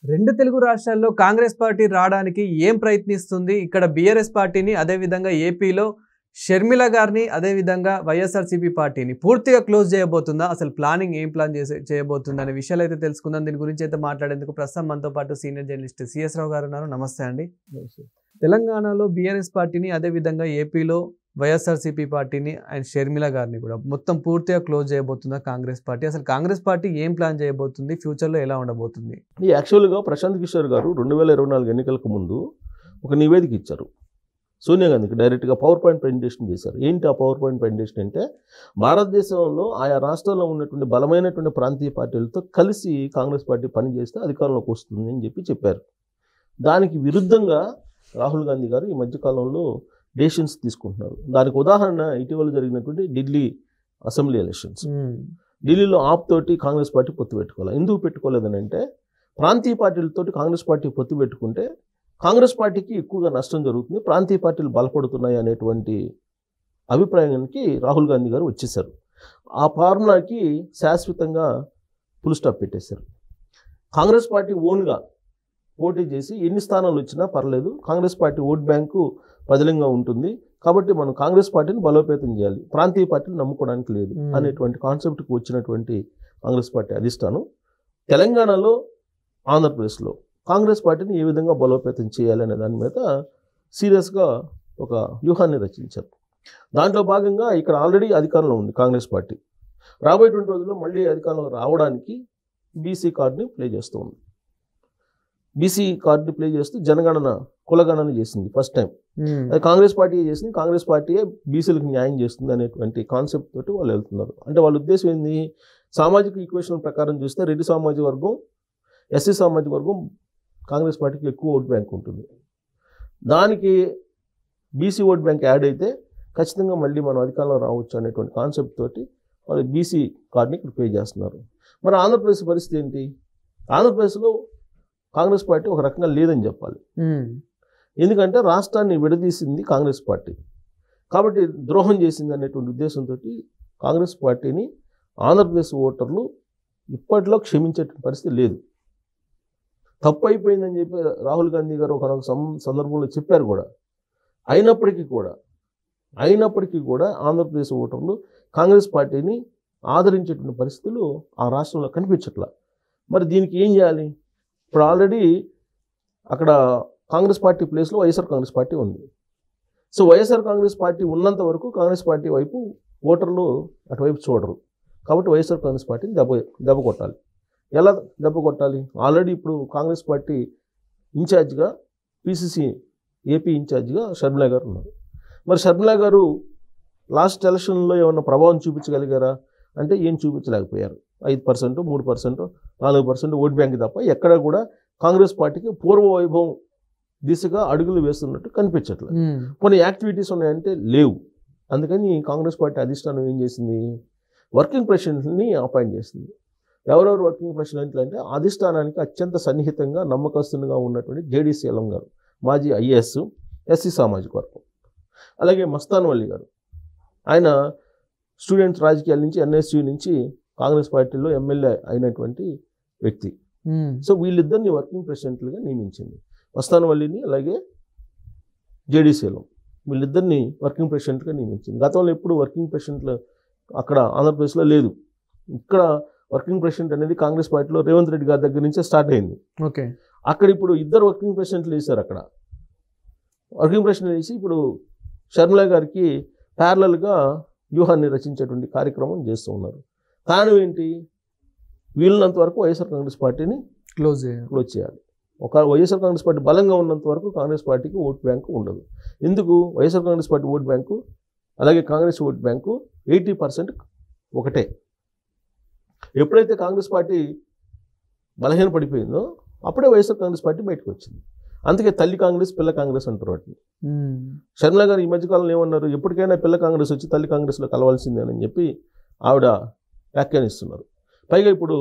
రెండు తెలుగు రాష్ట్రాల్లో కాంగ్రెస్ పార్టీ రావడానికి ఏం ప్రయత్నిస్తుంది? ఇక్కడ బీఆర్ఎస్ పార్టీని, అదే విధంగా ఏపీలో షర్మిల గారిని, అదే విధంగా వైఎస్ఆర్సీపీ పార్టీని పూర్తిగా క్లోజ్ చేయబోతుందా? అసలు ప్లానింగ్ ఏం ప్లాన్ చేయబోతుందా అనే విషయాలు అయితే తెలుసుకుందాం. దీని గురించి అయితే మాట్లాడేందుకు ప్రస్తుతం మనతో పాటు సీనియర్ జర్నలిస్ట్ సిఎస్ రావు గారు ఉన్నారు. నమస్తే అండి. తెలంగాణలో బీఆర్ఎస్ పార్టీని, అదే విధంగా ఏపీలో వైఎస్ఆర్సీపీ పార్టీని అండ్ షర్మిల గారిని కూడా మొత్తం పూర్తిగా క్లోజ్ చేయబోతుందా కాంగ్రెస్ పార్టీ? అసలు కాంగ్రెస్ పార్టీ ఏం ప్లాన్ చేయబోతుంది? ఫ్యూచర్లో ఎలా ఉండబోతుంది? యాక్చువల్గా ప్రశాంత్ కిషోర్ గారు 2024 ఎన్నికలకు ముందు ఒక నివేదిక ఇచ్చారు. సోనియా గాంధీకి డైరెక్ట్గా పవర్ పాయింట్ ప్రెజెంటేషన్ చేశారు. ఏంటి ఆ పవర్ పాయింట్ ప్రెజెంటేషన్ అంటే, భారతదేశంలో ఆయా రాష్ట్రాల్లో ఉన్నటువంటి బలమైనటువంటి ప్రాంతీయ పార్టీలతో కలిసి కాంగ్రెస్ పార్టీ పనిచేస్తే అధికారంలోకి వస్తుంది అని చెప్పారు. దానికి విరుద్ధంగా రాహుల్ గాంధీ గారు ఈ మధ్యకాలంలో డెసిషన్స్ తీసుకుంటున్నారు. దానికి ఉదాహరణ ఇటీవల జరిగినటువంటి ఢిల్లీ అసెంబ్లీ ఎలక్షన్స్. ఢిల్లీలో ఆప్ తోటి కాంగ్రెస్ పార్టీ పొత్తు పెట్టుకోవాలి. ఎందుకు పెట్టుకోలేదని అంటే, ప్రాంతీయ పార్టీలతోటి కాంగ్రెస్ పార్టీ పొత్తు పెట్టుకుంటే కాంగ్రెస్ పార్టీకి ఎక్కువగా నష్టం జరుగుతుంది, ప్రాంతీయ పార్టీలు బలపడుతున్నాయి అనేటువంటి అభిప్రాయానికి రాహుల్ గాంధీ గారు వచ్చేసారు. ఆ ఫార్ములాకి శాశ్వతంగా ఫుల్ స్టాప్ పెట్టేశారు. కాంగ్రెస్ పార్టీ ఓన్గా పోటీ చేసి ఎన్ని స్థానాలు వచ్చినా పర్లేదు, కాంగ్రెస్ పార్టీ ఓట్ బ్యాంకు పదిలంగా ఉంటుంది, కాబట్టి మనం కాంగ్రెస్ పార్టీని బలోపేతం చేయాలి, ప్రాంతీయ పార్టీలు నమ్ముకోవడానికి లేదు అనేటువంటి కాన్సెప్ట్కి వచ్చినటువంటి కాంగ్రెస్ పార్టీ అధిష్టానం తెలంగాణలో, ఆంధ్రప్రదేశ్లో కాంగ్రెస్ పార్టీని ఏ విధంగా బలోపేతం చేయాలనే దాని మీద సీరియస్గా ఒక వ్యూహాన్ని రచించారు. దాంట్లో భాగంగా ఇక్కడ ఆల్రెడీ అధికారంలో ఉంది కాంగ్రెస్ పార్టీ. రాబోయేటువంటి రోజుల్లో మళ్ళీ అధికారంలో రావడానికి బీసీ కార్డుని ప్లే చేస్తూ ఉంది. బీసీ కార్డుని ప్లే చేస్తూ జనగణన, కులగణన చేసింది ఫస్ట్ టైం. అది కాంగ్రెస్ పార్టీ చేసింది. కాంగ్రెస్ పార్టీయే బీసీలకు న్యాయం చేస్తుంది అనేటువంటి కాన్సెప్ట్ తోటి వాళ్ళు వెళ్తున్నారు. అంటే వాళ్ళ ఉద్దేశం ఏంది? సామాజిక ఈక్వేషన్ ప్రకారం చూస్తే రెడ్డి సామాజిక వర్గం, ఎస్సీ సామాజిక వర్గం కాంగ్రెస్ పార్టీకి ఎక్కువ ఓట్ బ్యాంక్ ఉంటుంది. దానికి బీసీ ఓట్ బ్యాంక్ యాడ్ అయితే ఖచ్చితంగా మళ్ళీ మనం అధికారంలో రావచ్చు అనేటువంటి కాన్సెప్ట్ తోటి వాళ్ళు బీసీ కార్డుని ఇక్కడ పే చేస్తున్నారు. మరి ఆంధ్రప్రదేశ్ పరిస్థితి ఏంటి? ఆంధ్రప్రదేశ్లో కాంగ్రెస్ పార్టీ ఒక రకంగా లేదని చెప్పాలి. ఎందుకంటే రాష్ట్రాన్ని విడదీసింది కాంగ్రెస్ పార్టీ, కాబట్టి ద్రోహం చేసింది అనేటువంటి ఉద్దేశంతో కాంగ్రెస్ పార్టీని ఆంధ్రప్రదేశ్ ఓటర్లు ఇప్పట్లో క్షమించేటువంటి పరిస్థితి లేదు. తప్పు అయిపోయిందని చెప్పి రాహుల్ గాంధీ గారు ఒక సందర్భంలో చెప్పారు కూడా. అయినప్పటికీ కూడా ఆంధ్రప్రదేశ్ ఓటర్లు కాంగ్రెస్ పార్టీని ఆదరించేటువంటి పరిస్థితులు ఆ రాష్ట్రంలో కనిపించట్లా. మరి దీనికి ఏం చేయాలి? ఇప్పుడు ఆల్రెడీ అక్కడ కాంగ్రెస్ పార్టీ ప్లేస్లో వైఎస్ఆర్ కాంగ్రెస్ పార్టీ ఉంది. సో వైఎస్ఆర్ కాంగ్రెస్ పార్టీ ఉన్నంత వరకు కాంగ్రెస్ పార్టీ వైపు ఓటర్లు అటువైపు చూడరు. కాబట్టి వైఎస్ఆర్ కాంగ్రెస్ పార్టీని దెబ్బ కొట్టాలి. ఎలా దెబ్బ కొట్టాలి? ఆల్రెడీ ఇప్పుడు కాంగ్రెస్ పార్టీ ఇన్ఛార్జ్గా, పిసిసి ఏపీ ఇన్ఛార్జ్గా షర్మిల గారు ఉన్నారు. మరి షర్మిల గారు లాస్ట్ ఎలక్షన్లో ఏమన్నా ప్రభావం చూపించగలిగారా అంటే ఏం చూపించలేకపోయారు. 5%, 3%, 4% ఓట్ బ్యాంక్ తప్ప ఎక్కడ కూడా కాంగ్రెస్ పార్టీకి పూర్వ వైభవం దిశగా అడుగులు వేస్తున్నట్టు కనిపించట్లేదు. కొన్ని యాక్టివిటీస్ ఉన్నాయంటే లేవు. అందుకని కాంగ్రెస్ పార్టీ అధిష్టానం ఏం చేసింది? వర్కింగ్ ప్రెసిడెంట్ని అపాయింట్ చేసింది. ఎవరెవరు వర్కింగ్ ప్రెసిడెంట్లు అంటే, అధిష్టానానికి అత్యంత సన్నిహితంగా, నమ్మకస్తునిగా ఉన్నటువంటి జేడీ శీలం గారు, మాజీ ఐఏఎస్, ఎస్సీ సామాజిక వర్గం. అలాగే మస్తాన్ వల్లి గారు, ఆయన స్టూడెంట్స్ రాజకీయాల నుంచి, ఎన్ఎస్యూ నుంచి కాంగ్రెస్ పార్టీలో ఎమ్మెల్యే అయినటువంటి వ్యక్తి. సో వీళ్ళిద్దరిని వర్కింగ్ ప్రెసిడెంట్లుగా నియమించింది. మస్తాన్ వల్లిని అలాగే జేడీ శీలం, వీళ్ళిద్దరిని వర్కింగ్ ప్రెసిడెంట్గా నియమించింది. గతంలో ఎప్పుడు వర్కింగ్ ప్రెసిడెంట్లు అక్కడ ఆంధ్రప్రదేశ్లో లేదు. ఇక్కడ వర్కింగ్ ప్రెసిడెంట్ అనేది కాంగ్రెస్ పార్టీలో రేవంత్ రెడ్డి గారి దగ్గర నుంచే స్టార్ట్ అయింది. ఓకే, అక్కడ ఇప్పుడు ఇద్దరు వర్కింగ్ ప్రెసిడెంట్లు వేశారు. అక్కడ వర్కింగ్ ప్రెసిడెంట్ వేసి ఇప్పుడు షర్మిల గారికి ప్యారలల్గా వ్యూహాన్ని రచించేటువంటి కార్యక్రమం చేస్తూ ఉన్నారు. కారణం ఏంటి? వీళ్ళనంత వరకు వైఎస్ఆర్ కాంగ్రెస్ పార్టీని క్లోజ్ చేయాలి. ఒక వైఎస్ఆర్ కాంగ్రెస్ పార్టీ బలంగా ఉన్నంత వరకు కాంగ్రెస్ పార్టీకి ఓట్ బ్యాంకు ఉండదు. ఎందుకు? YSR Congress party vote bank అలాగే కాంగ్రెస్ ఓట్ బ్యాంకు 80% ఒకటే. ఎప్పుడైతే కాంగ్రెస్ పార్టీ బలహీన పడిపోయిందో అప్పుడే వైఎస్ఆర్ కాంగ్రెస్ పార్టీ బయటకు వచ్చింది. అందుకే తల్లి కాంగ్రెస్, పిల్ల కాంగ్రెస్ అంటారు వాటిని. షర్మిల గారు ఈ మధ్యకాలంలో ఏమన్నారు? ఎప్పటికైనా పిల్ల కాంగ్రెస్ వచ్చి తల్లి కాంగ్రెస్లో కలవాల్సిందేనని చెప్పి ఆవిడ వ్యాఖ్యానిస్తున్నారు. పైగా ఇప్పుడు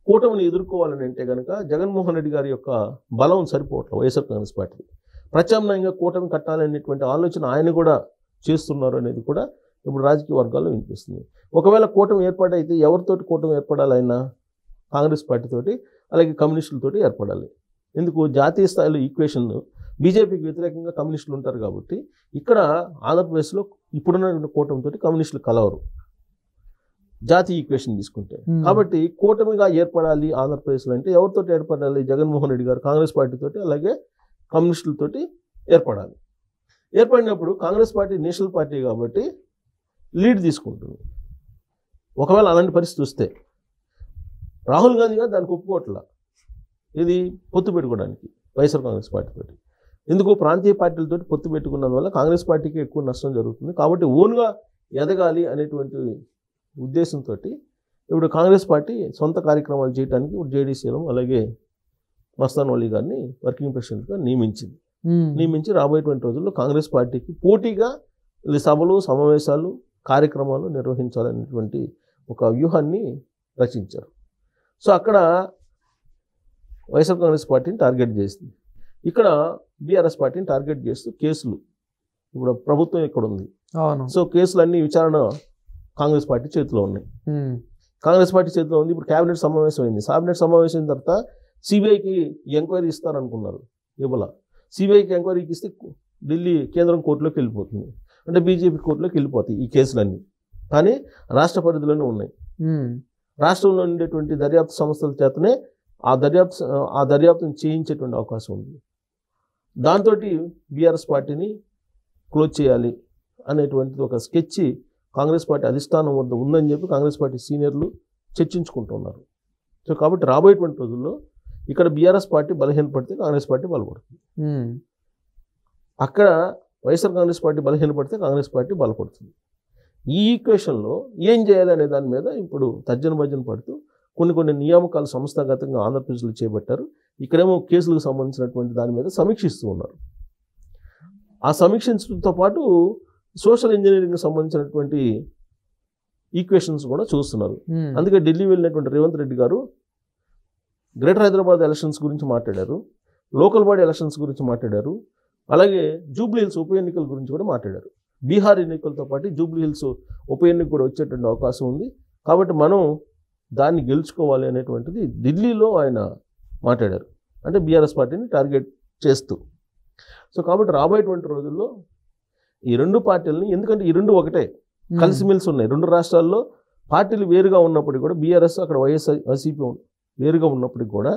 కూటమిని ఎదుర్కోవాలని అంటే కనుక జగన్మోహన్ రెడ్డి గారి యొక్క బలం సరిపోవట్లేదు వైఎస్ఆర్ కాంగ్రెస్ పార్టీ. ప్రత్యామ్నాయంగా కూటమి కట్టాలనేటువంటి ఆలోచన ఆయన కూడా చేస్తున్నారు అనేది కూడా ఇప్పుడు రాజకీయ వర్గాల్లో వినిపిస్తుంది. ఒకవేళ కూటమి ఏర్పాటైతే ఎవరితోటి కూటమి ఏర్పడాలి? ఆయన కాంగ్రెస్ పార్టీతోటి అలాగే కమ్యూనిస్టులతోటి ఏర్పడాలి. ఎందుకు జాతీయ స్థాయిలో ఈక్వేషన్ బీజేపీకి వ్యతిరేకంగా కమ్యూనిస్టులు ఉంటారు కాబట్టి ఇక్కడ ఆంధ్రప్రదేశ్లో ఇప్పుడున్న కూటమితో కమ్యూనిస్టులు కలవరు జాతీయ ఈక్వేషన్ తీసుకుంటే. కాబట్టి కూటమిగా ఏర్పడాలి ఆంధ్రప్రదేశ్లో అంటే ఎవరితో ఏర్పడాలి? జగన్మోహన్ రెడ్డి గారు కాంగ్రెస్ పార్టీతోటి అలాగే కమ్యూనిస్టులతోటి ఏర్పడాలి. ఏర్పడినప్పుడు కాంగ్రెస్ పార్టీ నేషనల్ పార్టీ కాబట్టి లీడ్ తీసుకుంటుంది. ఒకవేళ అలాంటి పరిస్థితి వస్తే రాహుల్ గాంధీ గారు దానికి ఒప్పుకోవట్లా, ఇది పొత్తు పెట్టుకోవడానికి వైఎస్ఆర్ కాంగ్రెస్ పార్టీతోటి. ఎందుకు? ప్రాంతీయ పార్టీలతో పొత్తు పెట్టుకున్నందువల్ల కాంగ్రెస్ పార్టీకి ఎక్కువ నష్టం జరుగుతుంది కాబట్టి ఓన్గా ఎదగాలి అనేటువంటి ఉద్దేశంతో ఇప్పుడు కాంగ్రెస్ పార్టీ సొంత కార్యక్రమాలు చేయడానికి ఇప్పుడు జేడీసీలో అలాగే మస్తాన్ వలీ గారిని వర్కింగ్ ప్రెసిడెంట్గా నియమించి రాబోయేటువంటి రోజుల్లో కాంగ్రెస్ పార్టీకి పోటీగా సభలు సమావేశాలు కార్యక్రమాలు నిర్వహించాలనేటువంటి ఒక వ్యూహాన్ని రచించారు. సో అక్కడ వైఎస్ఆర్ కాంగ్రెస్ పార్టీని టార్గెట్ చేసింది. ఇక్కడ బీఆర్ఎస్ పార్టీని టార్గెట్ చేస్తూ కేసులు ఇప్పుడు ప్రభుత్వం ఇక్కడ ఉంది. సో కేసులన్నీ విచారణ కాంగ్రెస్ పార్టీ చేతిలో ఉన్నాయి. కాంగ్రెస్ పార్టీ చేతిలో ఉంది. ఇప్పుడు క్యాబినెట్ సమావేశం అయింది. క్యాబినెట్ సమావేశం అయిన తర్వాత సిబిఐకి ఎంక్వైరీ ఇస్తారనుకున్నారు. ఇవాళ సిబిఐకి ఎంక్వైరీకి ఇస్తే ఢిల్లీ కేంద్రం కోర్టులోకి వెళ్ళిపోతుంది, అంటే బీజేపీ కోర్టులోకి వెళ్ళిపోతాయి ఈ కేసులన్నీ. కానీ రాష్ట్ర పరిధిలోనే ఉన్నాయి. రాష్ట్రంలో ఉండేటువంటి దర్యాప్తు సంస్థల చేతనే ఆ దర్యాప్తును చేయించేటువంటి అవకాశం ఉంది. దాంతో బీఆర్ఎస్ పార్టీని క్లోజ్ చేయాలి అనేటువంటిది ఒక స్కెచ్ కాంగ్రెస్ పార్టీ అధిష్టానం వద్ద ఉందని చెప్పి కాంగ్రెస్ పార్టీ సీనియర్లు చర్చించుకుంటున్నారు. సో కాబట్టి రాబోయేటువంటి రోజుల్లో ఇక్కడ బీఆర్ఎస్ పార్టీ బలహీనపడితే కాంగ్రెస్ పార్టీ బలపడుతుంది, అక్కడ వైఎస్ఆర్ కాంగ్రెస్ పార్టీ బలహీనపడితే కాంగ్రెస్ పార్టీ బలపడుతుంది. ఈ ఈక్వేషన్లో ఏం చేయాలి అనే దాని మీద ఇప్పుడు తర్జన భర్జన పడుతూ కొన్ని నియామకాలు సంస్థాగతంగా ఆంధ్రప్రదేశ్లో చేపట్టారు. ఇక్కడేమో కేసులకు సంబంధించినటువంటి దాని మీద సమీక్షిస్తూ ఉన్నారు. ఆ సమీక్షించడంతో పాటు సోషల్ ఇంజనీరింగ్కి సంబంధించినటువంటి ఈక్వేషన్స్ కూడా చూస్తున్నారు. అందుకే ఢిల్లీ వెళ్ళినటువంటి రేవంత్ రెడ్డి గారు గ్రేటర్ హైదరాబాద్ ఎలక్షన్స్ గురించి మాట్లాడారు, లోకల్ బాడీ ఎలక్షన్స్ గురించి మాట్లాడారు, అలాగే జూబ్లీ హిల్స్ ఉప ఎన్నికల గురించి కూడా మాట్లాడారు. బీహార్ ఎన్నికలతో పాటు జూబ్లీ హిల్స్ ఉప ఎన్నిక కూడా వచ్చేటువంటి అవకాశం ఉంది. కాబట్టి మనం దాన్ని గెలుచుకోవాలి అనేటువంటిది ఢిల్లీలో ఆయన మాట్లాడారు, అంటే బీఆర్ఎస్ పార్టీని టార్గెట్ చేస్తూ. సో కాబట్టి రాబోయేటువంటి రోజుల్లో ఈ రెండు పార్టీలని, ఎందుకంటే ఈ రెండు ఒకటే కలిసిమెలిసి ఉన్నాయి. రెండు రాష్ట్రాల్లో పార్టీలు వేరుగా ఉన్నప్పటికీ కూడా బీఆర్ఎస్ అక్కడ వైఎస్ఆర్సీపీ వేరుగా ఉన్నప్పటికీ కూడా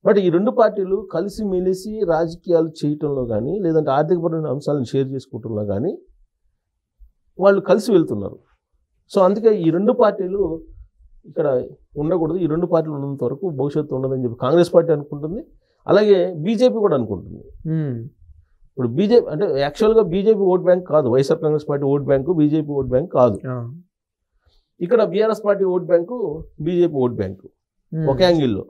బట్ ఈ రెండు పార్టీలు కలిసిమెలిసి రాజకీయాలు చేయటంలో కానీ లేదంటే ఆర్థికపరమైన అంశాలను షేర్ చేసుకోవటంలో కానీ వాళ్ళు కలిసి వెళ్తున్నారు. సో అందుకే ఈ రెండు పార్టీలు ఇక్కడ ఉండకూడదు, ఈ రెండు పార్టీలు ఉన్నంత వరకు భవిష్యత్తు ఉండదని చెప్పి కాంగ్రెస్ పార్టీ అనుకుంటుంది, అలాగే బీజేపీ కూడా అనుకుంటుంది. ఇప్పుడు బీజేపీ అంటే యాక్చువల్గా బీజేపీ ఓట్ బ్యాంక్ కాదు, YSR Congress party vote bank BJP vote bank కాదు. ఇక్కడ BRS party vote bank BJP vote bank ఒక యాంగిల్లో.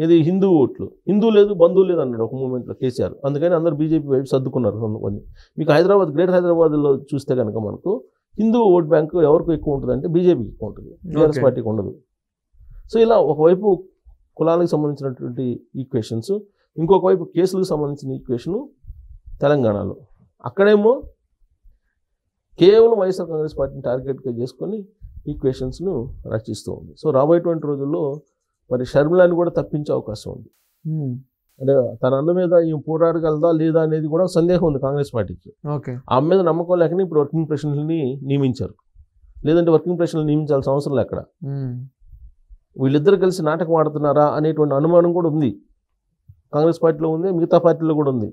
ఇది హిందూ ఓట్లు, హిందూ లేదు బంధువు లేదు అన్నాడు ఒక మూమెంట్లో కేసీఆర్. అందుకని అందరూ బీజేపీ వైపు సర్దుకున్నారు. మీకు హైదరాబాద్ గ్రేటర్ హైదరాబాద్లో చూస్తే కనుక మనకు హిందూ ఓట్ బ్యాంకు ఎవరికి ఎక్కువ ఉంటుంది అంటే బీజేపీకి ఎక్కువ ఉంటుంది, బీఆర్ఎస్ పార్టీకి ఉండదు. సో ఇలా ఒకవైపు కులాలకు సంబంధించినటువంటి ఈక్వేషన్స్, ఇంకొక వైపు కేసులకు సంబంధించిన ఈక్వేషను తెలంగాణలో. అక్కడేమో కేవలం వైఎస్ఆర్ కాంగ్రెస్ పార్టీని టార్గెట్గా చేసుకొని ఈక్వేషన్స్ను రచిస్తూ ఉంది. సో రాబోయేటువంటి రోజుల్లో మరి షర్మిలాని కూడా తప్పించే అవకాశం ఉంది. అంటే తన అన్న మీద ఈ పోరాడగలదా లేదా అనేది కూడా సందేహం ఉంది కాంగ్రెస్ పార్టీకి. ఆమె మీద నమ్మకం లేకనే ఇప్పుడు వర్కింగ్ ప్రెసిడెంట్ని నియమించారు, లేదంటే వర్కింగ్ ప్రెసిడెంట్ నియమించాల్సిన అవసరం లేదు. అక్కడ వీళ్ళిద్దరు కలిసి నాటకం ఆడుతున్నారా అనేటువంటి అనుమానం కూడా ఉంది కాంగ్రెస్ పార్టీలో ఉంది, మిగతా పార్టీలో కూడా ఉంది.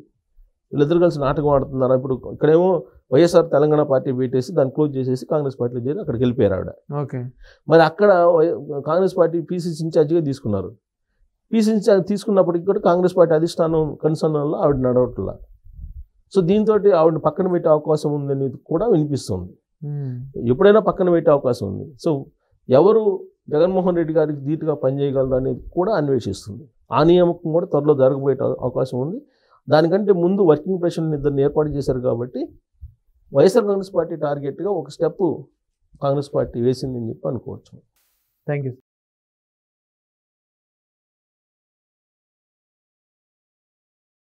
వీళ్ళిద్దరు కలిసి నాటకం ఆడుతున్నారా? ఇప్పుడు ఇక్కడేమో వైఎస్ఆర్ తెలంగాణ పార్టీ పెట్టేసి దాన్ని క్లోజ్ చేసేసి కాంగ్రెస్ పార్టీలో చేరి అక్కడికి వెళ్ళిపోయారు ఆవిడ. మరి అక్కడ కాంగ్రెస్ పార్టీ పీసీసీ ఇన్ఛార్జిగా తీసుకున్నారు. పీసీసీ ఇన్ఛార్జ్ తీసుకున్నప్పటికీ కూడా కాంగ్రెస్ పార్టీ అధిష్టానం కన్సర్న్లో ఆవిడ నడవట్లా. సో దీంతో ఆవిడని పక్కన పెట్టే అవకాశం ఉందనేది కూడా వినిపిస్తుంది. ఎప్పుడైనా పక్కన పెట్టే అవకాశం ఉంది. సో ఎవరు జగన్మోహన్ రెడ్డి గారికి ధీటుగా పనిచేయగలరు అనేది కూడా అన్వేషిస్తుంది. ఆ నియామకం కూడా త్వరలో జరగబోయే అవకాశం ఉంది. దానికంటే ముందు వర్కింగ్ ప్రెసిడెంట్ ఇద్దరిని ఏర్పాటు చేశారు కాబట్టి వైఎస్ఆర్ కాంగ్రెస్ పార్టీ టార్గెట్గా ఒక స్టెప్ కాంగ్రెస్ పార్టీ వేసిందని చెప్పి అనుకోవచ్చు. Thank you.